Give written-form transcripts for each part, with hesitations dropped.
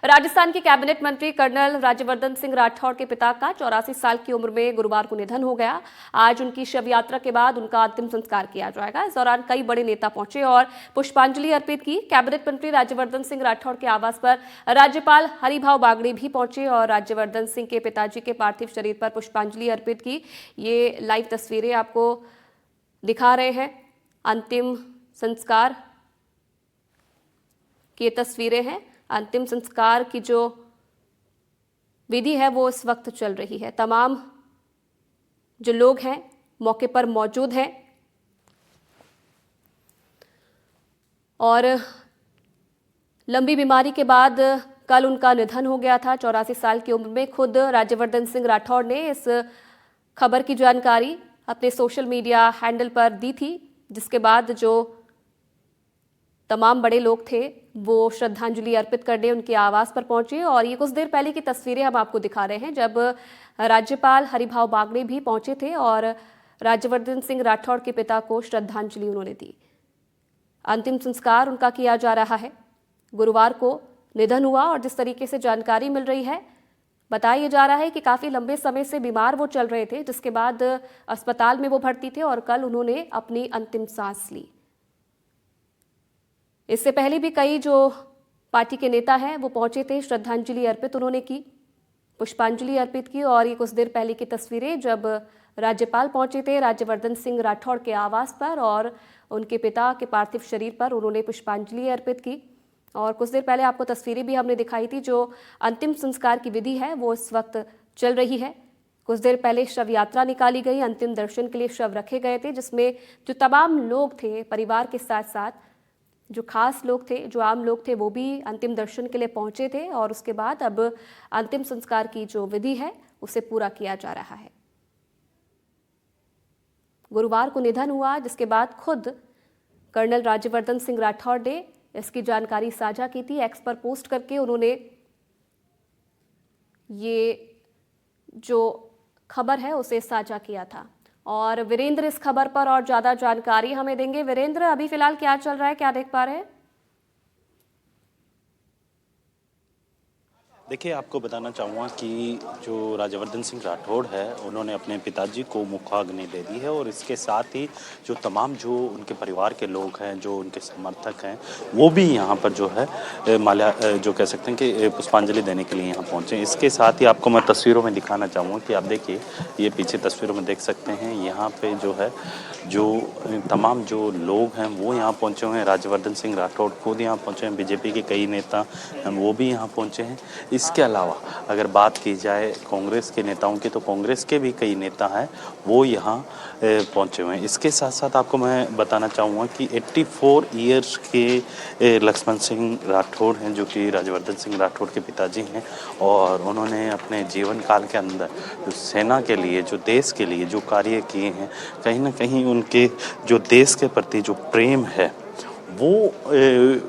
राजस्थान के कैबिनेट मंत्री कर्नल राज्यवर्धन सिंह राठौड़ के पिता का 84 साल की उम्र में गुरुवार को निधन हो गया। आज उनकी शव यात्रा के बाद उनका अंतिम संस्कार किया जाएगा। इस दौरान कई बड़े नेता पहुंचे और पुष्पांजलि अर्पित की। कैबिनेट मंत्री राज्यवर्धन सिंह राठौड़ के आवास पर राज्यपाल हरिभाव बागड़ी भी पहुंचे और राज्यवर्धन सिंह के पिताजी के पार्थिव शरीर पर पुष्पांजलि अर्पित की। ये लाइव तस्वीरें आपको दिखा रहे हैं। अंतिम संस्कार की तस्वीरें हैं। अंतिम संस्कार की जो विधि है वो इस वक्त चल रही है। तमाम जो लोग हैं मौके पर मौजूद हैं और लंबी बीमारी के बाद कल उनका निधन हो गया था। 84 साल की उम्र में खुद राज्यवर्धन सिंह राठौड़ ने इस खबर की जानकारी अपने सोशल मीडिया हैंडल पर दी थी, जिसके बाद जो तमाम बड़े लोग थे वो श्रद्धांजलि अर्पित करने उनके आवास पर पहुंचे। और ये कुछ देर पहले की तस्वीरें हम आपको दिखा रहे हैं, जब राज्यपाल हरिभाव बागड़ी भी पहुंचे थे और राज्यवर्धन सिंह राठौड़ के पिता को श्रद्धांजलि उन्होंने दी। अंतिम संस्कार उनका किया जा रहा है। गुरुवार को निधन हुआ और जिस तरीके से जानकारी मिल रही है, बताया जा रहा है कि काफी लंबे समय से बीमार वो चल रहे थे, जिसके बाद अस्पताल में वो भर्ती थे और कल उन्होंने अपनी अंतिम सांस ली। इससे पहले भी कई जो पार्टी के नेता हैं वो पहुंचे थे, श्रद्धांजलि अर्पित उन्होंने की, पुष्पांजलि अर्पित की। और ये कुछ देर पहले की तस्वीरें जब राज्यपाल पहुंचे थे राज्यवर्धन सिंह राठौड़ के आवास पर और उनके पिता के पार्थिव शरीर पर उन्होंने पुष्पांजलि अर्पित की। और कुछ देर पहले आपको तस्वीरें भी हमने दिखाई थी। जो अंतिम संस्कार की विधि है वो इस वक्त चल रही है। कुछ देर पहले शव यात्रा निकाली गई, अंतिम दर्शन के लिए शव रखे गए थे, जिसमें जो तमाम लोग थे परिवार के साथ साथ जो खास लोग थे, जो आम लोग थे, वो भी अंतिम दर्शन के लिए पहुंचे थे। और उसके बाद अब अंतिम संस्कार की जो विधि है उसे पूरा किया जा रहा है। गुरुवार को निधन हुआ, जिसके बाद खुद कर्नल राज्यवर्धन सिंह राठौड़ ने इसकी जानकारी साझा की थी। एक्स पर पोस्ट करके उन्होंने ये जो खबर है उसे साझा किया था। और वीरेंद्र इस खबर पर और ज्यादा जानकारी हमें देंगे। वीरेंद्र, अभी फिलहाल क्या चल रहा है, क्या देख पा रहे हैं? देखिए, आपको बताना चाहूँगा कि जो राज्यवर्धन सिंह राठौड़ है, उन्होंने अपने पिताजी को मुखाग्नि दे दी है और इसके साथ ही जो तमाम जो उनके परिवार के लोग हैं, जो उनके समर्थक हैं, वो भी यहाँ पर जो है माल्या जो कह सकते हैं कि पुष्पांजलि देने के लिए यहाँ पहुँचे। इसके साथ ही आपको मैं तस्वीरों में दिखाना चाहूँगा कि आप देखिए, ये पीछे तस्वीरों में देख सकते हैं, यहाँ पे जो है जो तमाम जो लोग हैं वो यहाँ पहुँचे हुए हैं। राज्यवर्धन सिंह राठौड़ खुद यहाँ पहुँचे हैं, बीजेपी के कई नेता हैं वो भी यहाँ पहुँचे हैं। इसके अलावा अगर बात की जाए कांग्रेस के नेताओं की, तो कांग्रेस के भी कई नेता हैं वो यहाँ पहुँचे हुए हैं। इसके साथ साथ आपको मैं बताना चाहूँगा कि 84 ईयर्स के लक्ष्मण सिंह राठौड़ हैं, जो कि राज्यवर्धन सिंह राठौड़ के पिताजी हैं। और उन्होंने अपने जीवन काल के अंदर जो सेना के लिए, जो देश के लिए जो कार्य किए हैं, कहीं ना कहीं उनके जो देश के प्रति जो प्रेम है वो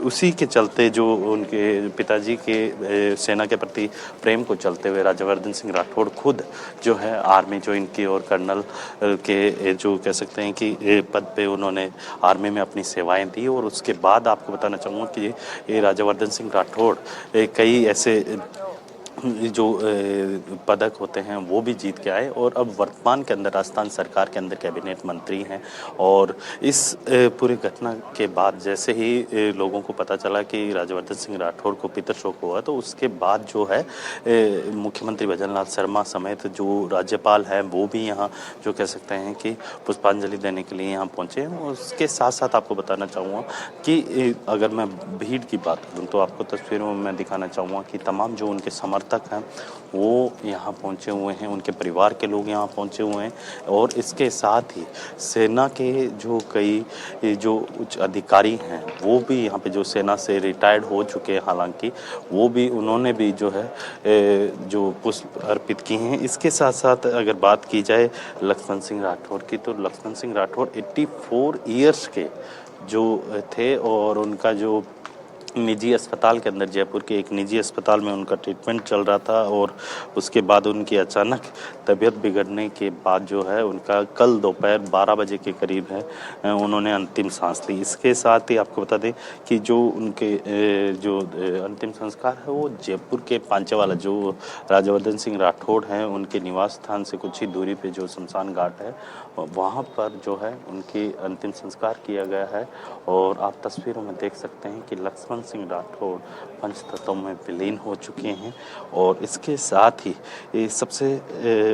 उसी के चलते, जो उनके पिताजी के सेना के प्रति प्रेम को चलते हुए राज्यवर्धन सिंह राठौड़ खुद जो है आर्मी ज्वाइन की और कर्नल के जो कह सकते हैं कि पद पे उन्होंने आर्मी में अपनी सेवाएं दी। और उसके बाद आपको बताना चाहूँगा कि ये राज्यवर्धन सिंह राठौड़ कई ऐसे जो पदक होते हैं वो भी जीत के आए और अब वर्तमान के अंदर राजस्थान सरकार के अंदर कैबिनेट मंत्री हैं। और इस पूरी घटना के बाद जैसे ही लोगों को पता चला कि राज्यवर्धन सिंह राठौड़ को पितृ शोक हुआ, तो उसके बाद जो है मुख्यमंत्री भजनलाल शर्मा समेत जो राज्यपाल हैं वो भी यहाँ जो कह सकते हैं कि पुष्पांजलि देने के लिए यहाँ पहुँचे हैं। उसके साथ साथ आपको बताना चाहूँगा कि अगर मैं भीड़ की बात करूँ तो आपको तस्वीरों में मैं दिखाना चाहूँगा कि तमाम जो उनके समर्थक हैं वो यहाँ पहुँचे हुए हैं, उनके परिवार के लोग यहाँ पहुँचे हुए हैं। और इसके साथ ही सेना के जो कई जो उच्च अधिकारी हैं वो भी यहाँ पे जो सेना से रिटायर्ड हो चुके हैं, हालांकि वो भी उन्होंने भी जो है जो पुष्प अर्पित किए हैं। इसके साथ साथ अगर बात की जाए लक्ष्मण सिंह राठौड़ की, तो लक्ष्मण सिंह राठौड़ 84 ईयर्स के जो थे और उनका जो निजी अस्पताल के अंदर, जयपुर के एक निजी अस्पताल में उनका ट्रीटमेंट चल रहा था और उसके बाद उनकी अचानक तबीयत बिगड़ने के बाद जो है उनका कल दोपहर 12 बजे के करीब है उन्होंने अंतिम सांस ली। इसके साथ ही आपको बता दें कि जो उनके अंतिम संस्कार है वो जयपुर के पांचेवाला जो राज्यवर्धन सिंह राठौड़ हैं उनके निवास स्थान से कुछ ही दूरी पे जो शमशान घाट है वहाँ पर जो है उनकी अंतिम संस्कार किया गया है। और आप तस्वीरों में देख सकते हैं कि लक्ष्मण सिंह राठौड़ पंचतत्वों में विलीन हो चुके हैं। और इसके साथ ही ये सबसे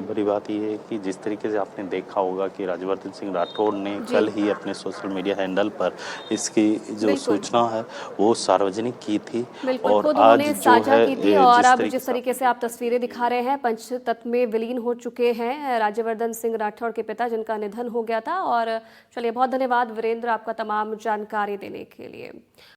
बड़ी बात ये है कि जिस तरीके से आपने देखा होगा कि राज्यवर्धन सिंह राठौड़ ने जी। कल ही अपने सोशल मीडिया हैंडल पर इसकी जो बिल्कुल। सूचना है वो सार्वजनिक की थी बिल्कुल, और खुद आज उन्होंने जो साझा है की थी और अब तरीके जिस से तरीके से आप तस्वीरें दिखा रहे हैं, पंचतत्व में विलीन हो चुके हैं राज्यवर्धन सिंह राठौड़ के पिता जिनका निधन हो गया था। और चलिए, बहुत धन्यवाद वीरेंद्र आपका तमाम जानकारी देने के लिए।